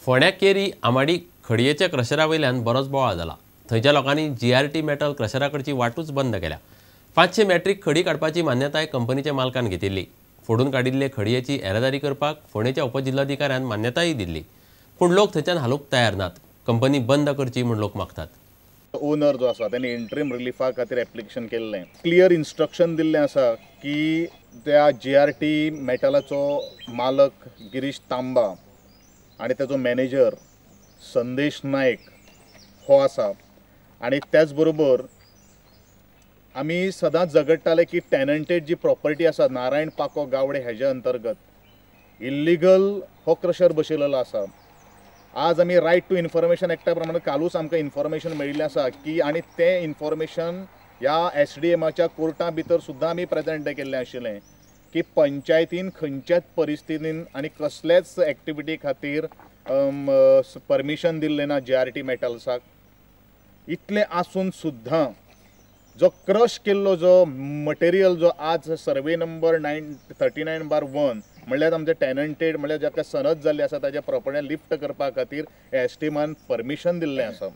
फोंड्या केरी आमाडी खडयेच्या क्रशरा वयल्यान बरोच बोवाळ जाला। थंयच्या लोकांनी GRT मेटल क्रशरा कडची वाटूच बंद केल्या। 500 मॅट्रिक खडी काडपाची मान्यताय कंपनीच्या मालकान घेतिल्ली। फोडून काडिल्ले खडयेची येरादारी करपाक फोंडेच्या उपजिल्हाधिकाऱ्यान मान्यताय दिल्ली, पूण लोक थंयच्यान हालूंक तयार नात। कंपनी बंद करची म्हूण लोक मागतात। ओनर जो आसा ताणें इंटरीम रिलीफा खातीर एप्लिकेशन केल्लें। क्लियर इन्स्ट्रक्शन दिल्लें आसा की त्या GRT मेटलाचो मालक गिरीश तांबा आनी ताचो मॅनेजर संदेश नायक हो आसा। आनी त्याच बरोबर आमी सदांच झगडटाले की टॅनंटेड जी प्रॉपर्टी आसा नारायण पाको गावडे हेज्या अंतर्गत इल्लिगल हो क्रशर बसयलेलो आसा। आज आमी रायट टू इन्फॉर्मेशन एक्टा प्रमाणे कालूच आमकां इन्फॉर्मेशन मेळिल्लें आसा की आनी तें इन्फॉर्मेशन ह्या SDMच्या कोर्टा भितर सुद्दां आमी प्रेजेंट केल्लें आशिल्लें की पंचायतीन खंयच्याच परिस्थितीन आनी कसलेच एक्टिविटी खातीर परमिशन दिल्लें ना GRT मेटल्साक। इतलें आसून सुद्दां जो क्रश केल्लो जो मटेरियल जो आज सर्वे नंबर 39/1 म्हणल्यार आमचे टॅनंटेड म्हणल्यार जाका सनद जाल्ली आसा ताच्या प्रॉपर्टी लिफ्ट करपा खातीर SDMन परमिशन दिल्लें आसा।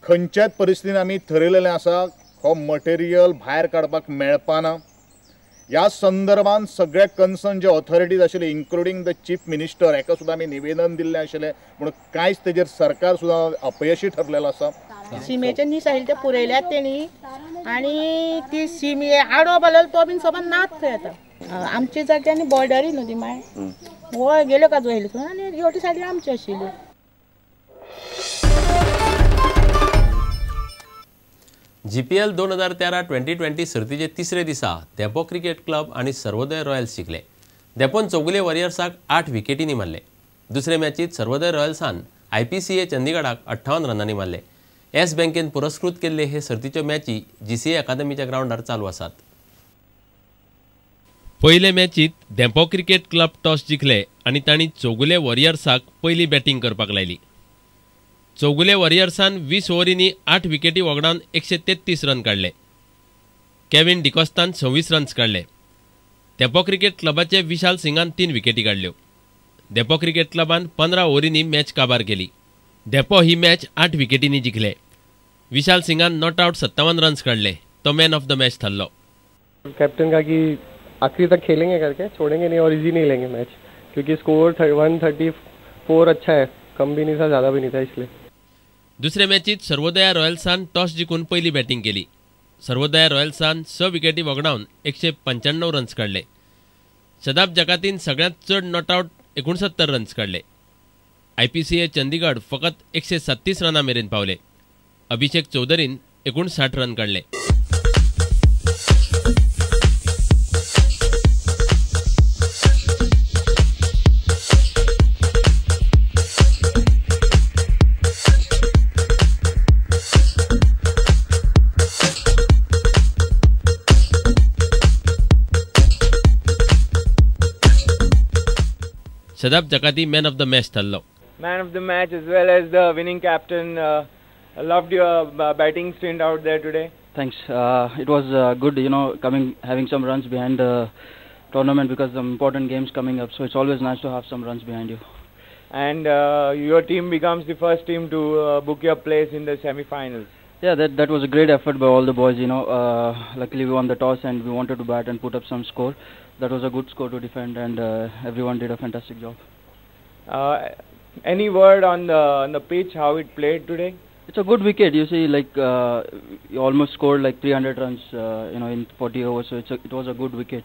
खंयच्याच परिस्थितीन आमी ठरयलेलें आसा हो मटेरियल भायर काडपाक मेळपाना। ह्या संदर्भान सगळे कन्सर्न जे ऑथॉरिटीज आशिल्ले इन्क्लुडींग द चीफ मिनिस्टर हेका सुद्दां आमी निवेदन दिल्लें आशिल्लें, पूण कांयच तेजेर सरकार सुद्दां अपयशी ठरलेलो आसा। सीमेचे नीस आयिल्ले ते पुरयल्यात तेणी आनी ती सीमे आडो बालयलो तो बीन सोबत नाच थंय आतां आमचे जाग्यांनी बॉर्डरी न्हू ती माय वय गेलो का जोयले थंय आनी हेवटे सायडीन आमची आशिल्ली। GPL 2013-2020 सर्तीचे तिसरे दिसा देपो क्रिकेट क्लब आणि सर्वोदय रॉयल्स जिखले। देपोन चौगुले वॉरियर्साक 8 विकेटींनी मारले। दुसरे मॅचीत सर्वोदय रॉयल्सान IPCA चंदीगडाक 58 रनांनी मारले। येस बँकेन पुरस्कृत केल्ले हे सर्तीच्यो मॅची GCA अकादमीच्या ग्राउंडार चालू आसात। पयले मॅचीत देपो क्रिकेट क्लब टॉस जिखले आणि तांणी चौगुले वॉरियर्साक पयली बॅटिंग करपाक लायली। चौगुले वॉरियर्सान 20 ओव्हरींनी 8 विकेटी वगडावन 133 रन काडले। केविन डिकॉस्तान 26 रन्स काडले। देपो क्रिकेट क्लबाचे विशाल सिंगान 3 विकेटी काडल्यो। देपो क्रिकेट क्लबान 15 ओव्हरींनी मॅच काबार केली। देपो ही मॅच 8 विकेटींनी जिखले। विशाल सिंगान नॉट आउट 57 रन्स काडले। तो मॅन ऑफ द मैच थारलो। कैप्टन का कि आखिरी तक खेलेंगे करके छोड़ेंगे नहीं और इजी नहीं लेंगे मैच, क्योंकि स्कोर 134 अच्छा है, कम भी नहीं था ज़्यादा भी नहीं था इसलिए। दुसरे मॅचीत सर्वोदया रॉयल्सान टॉस जिखून पयली बॅटिंग केली। सर्वोदया रॉयल्सान 6 विकेटी वगडावन 195 रन्स काडले। शदाब जकातीन सगळ्यांत चड नॉट आउट 69 रन्स काडले। IPCA चंदीगड फकत 137 रनां मेरेन पावले। अभिषेक चौधरीन 59 रन काडले। Shadab Jakati man of the match थारलो। Man of the match as well as the winning captain. Loved your batting stint out there today. Thanks. It was good, having some runs behind the tournament because some important games coming up. So it's always nice to have some runs behind you. And your team becomes the first team to book your place in the semi-finals. Yeah, that was a great effort by all the boys. Luckily we won the toss and we wanted to bat and put up some score. That was a good score to defend, and everyone did a fantastic job. Any word on the pitch, how it played today? It's a good wicket. You see, you almost scored like 300 runs, in 40 overs. So it was a good wicket.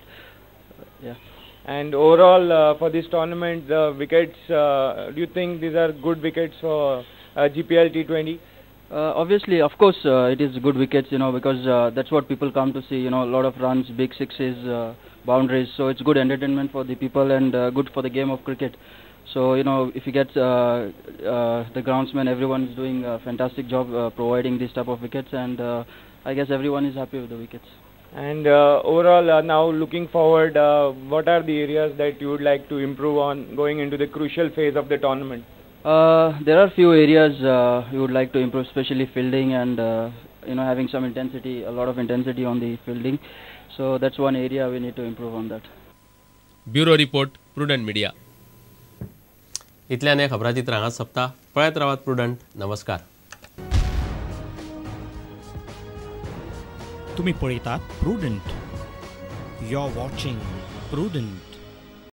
Yeah. And overall, for this tournament, the wickets. Do you think these are good wickets for GPL T20? Obviously, of course, it is good wickets. Because that's what people come to see. A lot of runs, big sixes, boundaries. So it's good entertainment for the people and good for the game of cricket. So if you get the groundsman, everyone is doing a fantastic job providing this type of wickets, and I guess everyone is happy with the wickets. And overall, now looking forward, what are the areas that you would like to improve on going into the crucial phase of the tournament? There are few areas we would like to improve, especially fielding and having some intensity, a lot of intensity on the fielding. So that's one area we need to improve on that. Bureau report, Prudent Media. इतल्यान हे खबराचित्र हांगाच सोंपता. पळयत रावात prudent. नमस्कार. तुम्ही पळयतात Prudent. You are watching prudent.